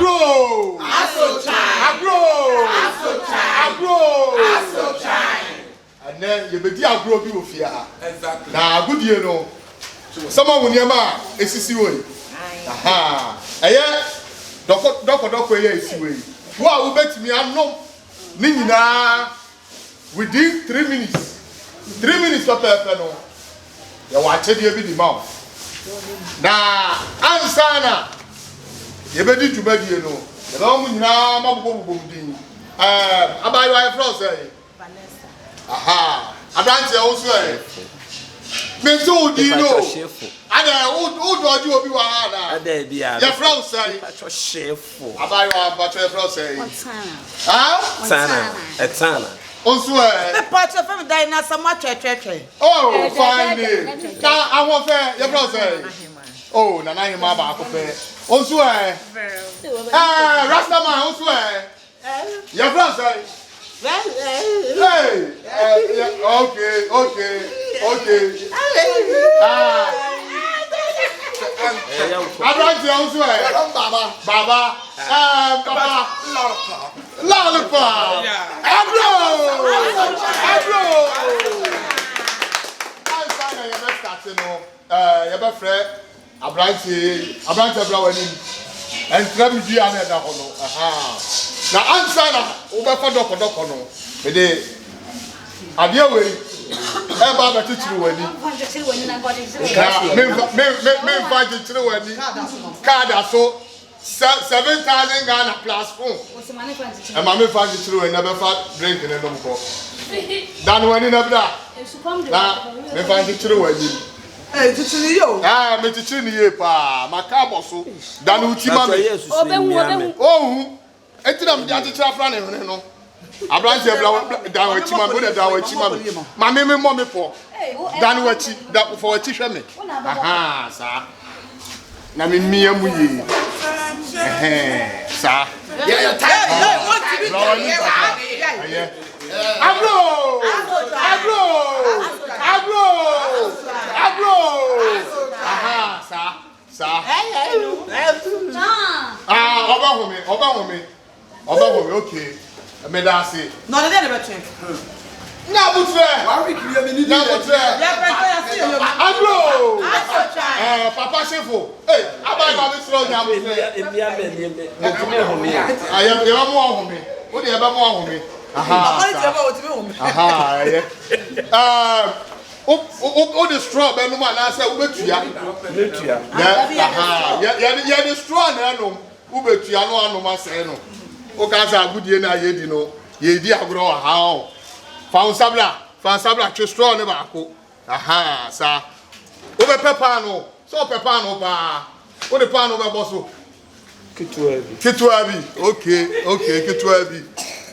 Agro. And then you be the agro be with ya. Exactly. Now, good year, no. Someone will never see way. Aha. Aye, Doctor, yes, way. Who will bet me? I know. Nina, within 3 minutes. 3 minutes of no. You watch it, you be the mouth. Now, Ansana. You be to bed, you know. The long now, Mabu. About your friend, say. Vanessah. Aha. I don't also. Me too, do you know? I don't know who do you be. Your friend say. Shifo. About your friend say. Montan. Ah? Etana. Also, the part of them Daina so much. Oh, fine. Now I want fair. Your friend say. Oh, Nana, your mama, fair. Also, Rastaman, also, your friend say. Hey, okay. I brought you also, Baba, Lollipop. Agro. You have friend. I brought you and tell me the other one. Now answer over for doctor no. Me dey adia we e ba ba titiri wani. Me fa titiri wani. Card aso 7,000 Ghana plus phone. E ma me fa titiri wani na be fa drink ne dom ko. Dan wani na bra. Na me fa titiri wani. Eh titiri yo. Ah me titiri ni ye pa. Makabo so. Dan utima me. Oh. Etinam dia titira fra ne hene no. Abrante bla da wachi ma me da wachi ma me mo me po. Dan wachi da for wachi hwe me. Aha sa. Na me mia mu yi. Sa. Yeah, what to be? Agro. Aha sa. Oba me, okay. Me da say. No, they never check. Na butre. Wa we kill me ni. Na butre. Agro. Papa Shifo. Hey, abai ma be slow nya butre. Me Ayam e ba mo ho me. Wo de e ba mo ho me. Aha. Aha, yeah. O the straw be no ma na say wo betua. Betua. Aha. Ya the straw na no. Wo betua no anu ma say no. O ka sa agudie na ye di no. Ye di agro ha o. Fa sabla che straw ne ba ko. Aha, sa. O be pepper no. So pepper no pa. O de pan no be boso. Ketua bi. Okay, ketua bi.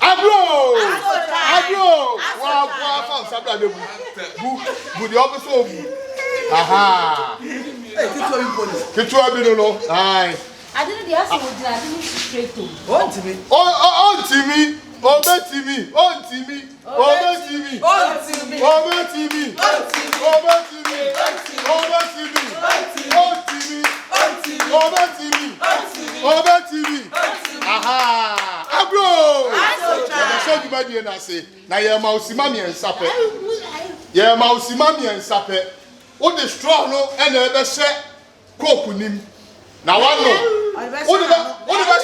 Agro. Wa fa sabla de bu. Bu di obo so bu. Aha. Eh Ketua bi no. Ai. I didn't the answer would I didn't straight to. On TV. Aha. Agro. So you bad na say. Na ye ma osima mi ensape. Ye ma osima mi ensape. O the straw no e na e be hye coke nim. Na one no. What did I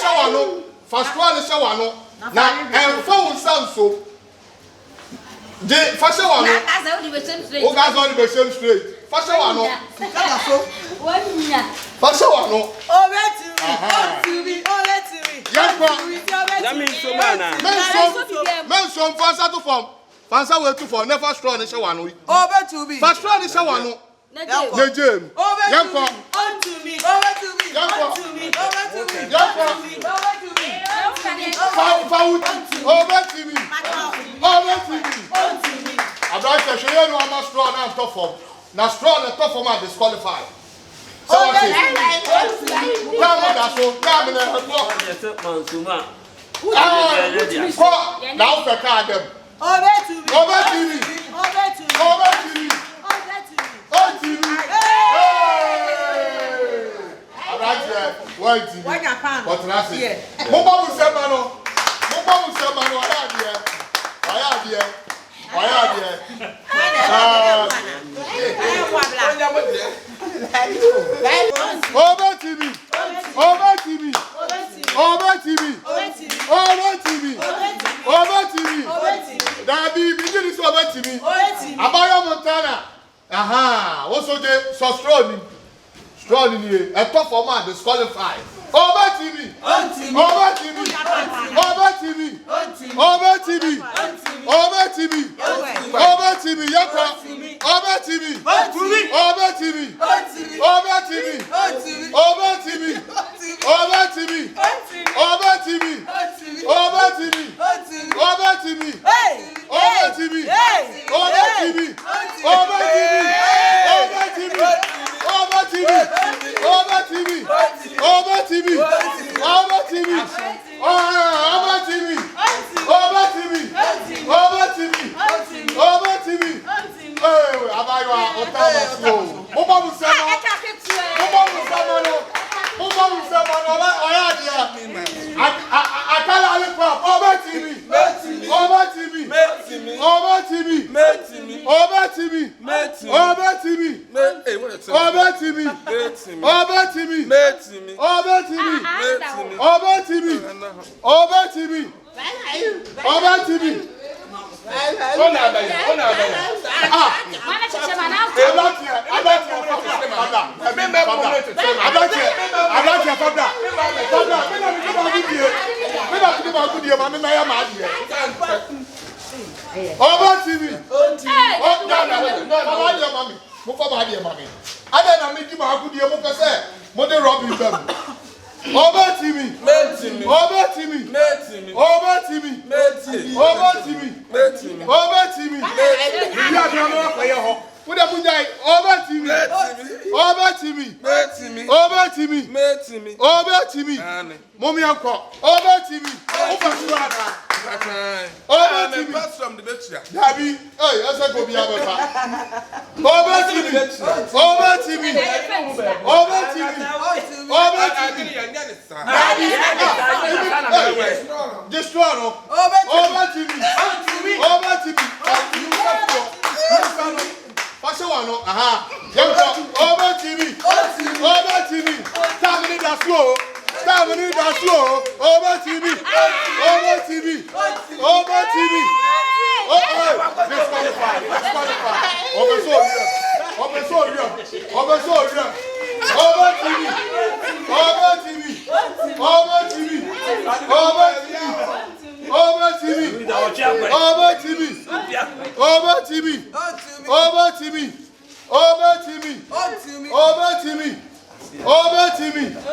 shower no? First one shower no. Now and phone sound so. The first shower no. That's only the same straight. Oh, guys only the same straight. First shower no. First shower no. Oh, let's me. That means so man. Men some fansa to form. Fansa way to form. Never straw the shower no. Over to me. First straw the shower no. Ne James. Over to me. I'm not sure you know how much straw now top form. Now straw the top form are disqualified. So what is it? Now for card them. Over to me. Why TV? Why Japan? What last year? Yeah. Mama will say, Mano. Why are you? Over TV. That be beginning to over TV. About Montana. Aha. Also, they so strong in here. A top format disqualified. Over TV.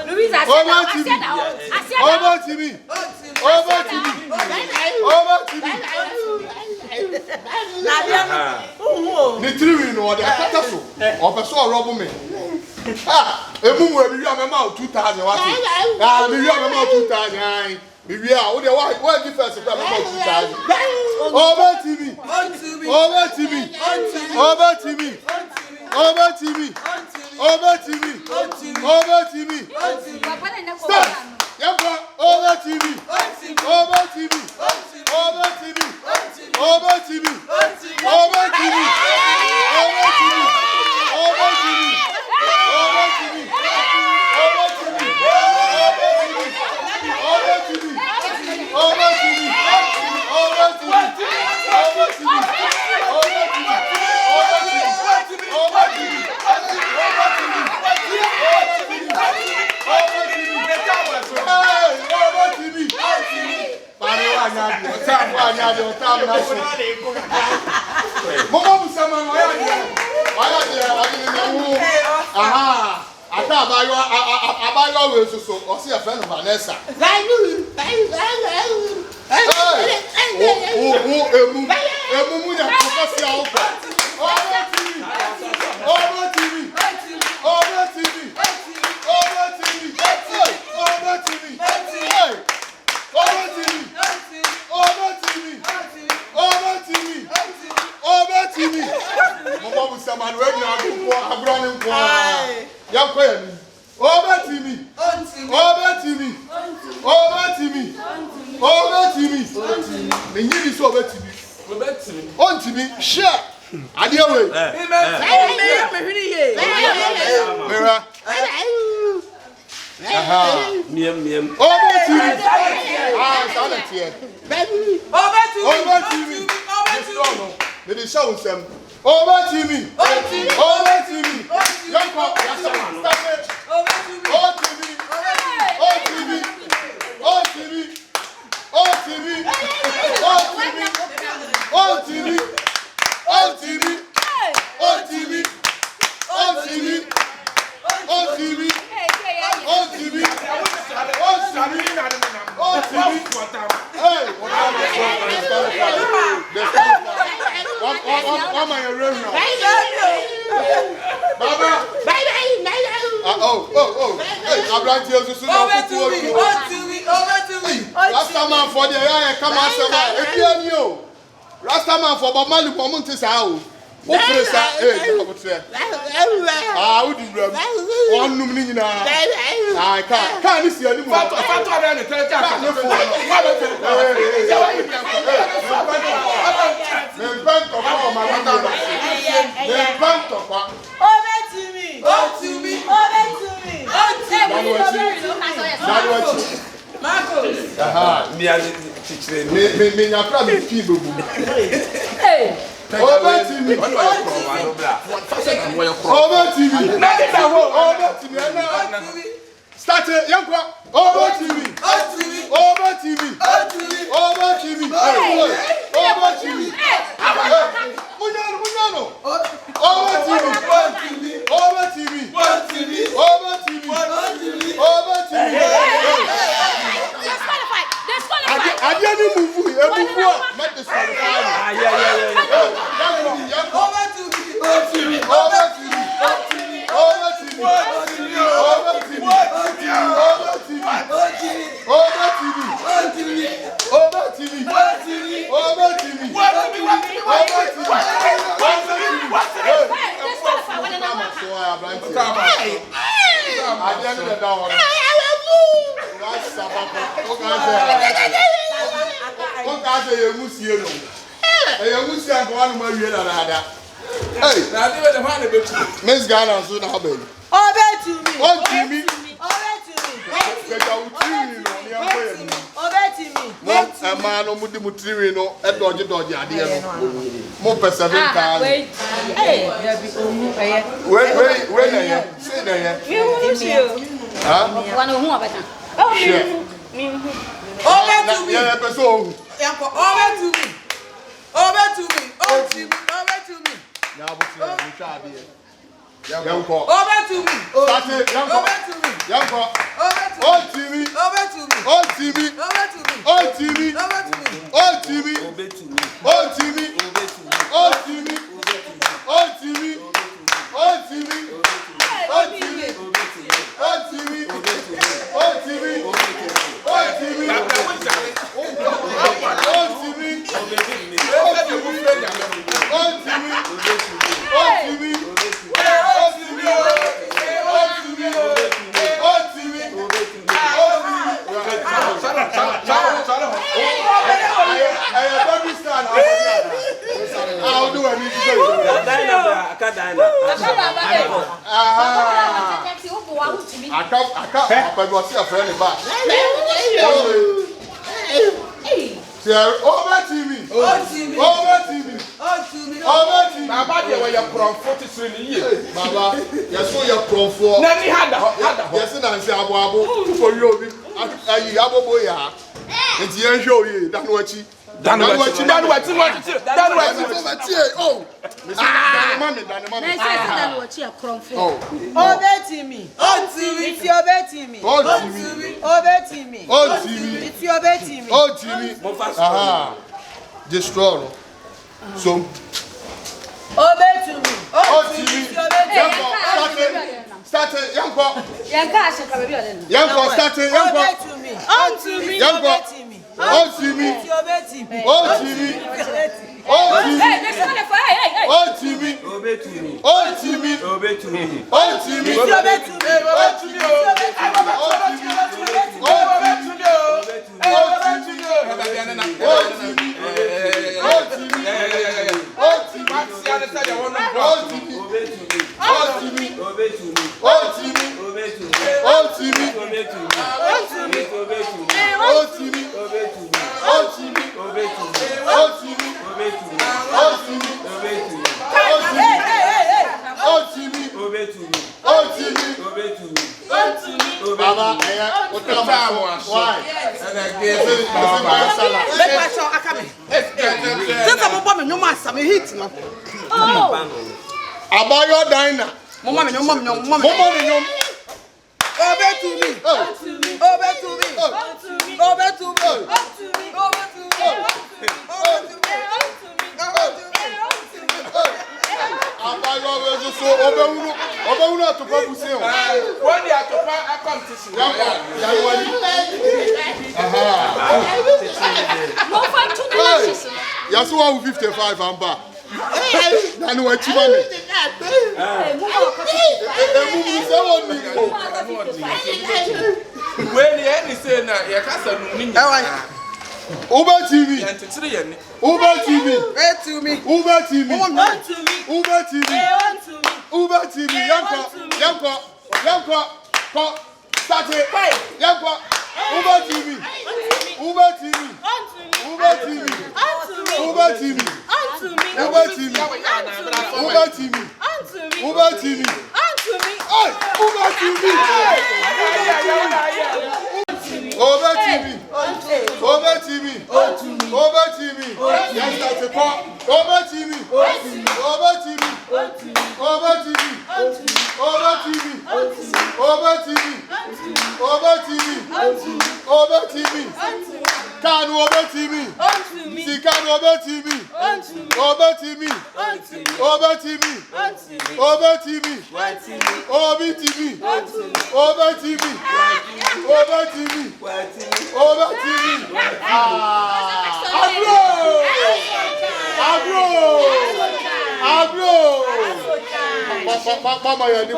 Louisa, the three in order, or person rob me. Ah, a moon will be your amount 2,000. What? Ah, be your amount 2,000. We are what difference about 2,000. Over TV. Stop. Over TV. Or see a friend of Vanessah. Over to me. Over to me. Over to me. Over to me. The new is over to me. On to me. Share. Adieu. Vera. Miem. Over to me. Silent here. Over to me. Let me show them. Over to me. Over to me. Young pop. Stop it. Over to me. Over to me. Over to me. Over to me. Over to me. Over to me. Over to me. Over to me. Over to me. Over to me. Rastaman for the area, come on, Rastaman for Bamali Pomontis out. What is that? Ah, would you run? One numina. I can't see any more. Over TV. Start it, young one. Over TV. Over TV. Over TV. Over TV. Munyano. Over TV. Over TV. Over TV. Over TV. I didn't move. Make this Miss Ghana, so now, baby. Over to me. Over to me. A man who would Mutrino, a dodgy idea. More persevering. Wait, say there. One of more better. Over to me. Now, young call. Over to me. Over to me. Young call. Over to me. Over to me. Over to me. Over to me. Over to me. Over to me. Over to me. Over to me. Over to me. Over to me. Over to me. Over to me. Over to me. Over to me. Destroy. So, obey to me. Start it, young boy. Young boy, start it, young boy. Obey to me. On to me. Young boy. On to me. On to me. On to me. On to me. Obey to me. On to me. Obey to me. On to me. Obey to me. On to me. Why? And I gave it Let my show a come. Since I'm a woman, no master, me hit no. Abayo Daina. Mama, no, mom, no, mom. Over to me. Over to me. Over to me. Over to me. Over to me. Abayo is so over to Pabusi. When they are to I come to see. No fight to the Yasuwa 55 amba. Nanu wa chimane. When the any say na ya kasa no ni. Uber TV. Uber TV. Wait to me. Uber TV. On to me. Uber TV. On to me. Uber TV. Yanko. Start it. Yanko. Uber TV. Uber TV. Uber TV. Uber TV. Uber TV. Uber TV. Uber TV. Hey, Uber TV. Over TV. Over TV. Over TV. Yes, that's a call. Over TV. Over TV. Over TV. Over TV. Over TV. Over TV. Over TV. Can over TV. See can over TV. Over TV. Over TV. Over TV. Over TV. Over TV. Over TV. Over TV. Agro. Mama, you are the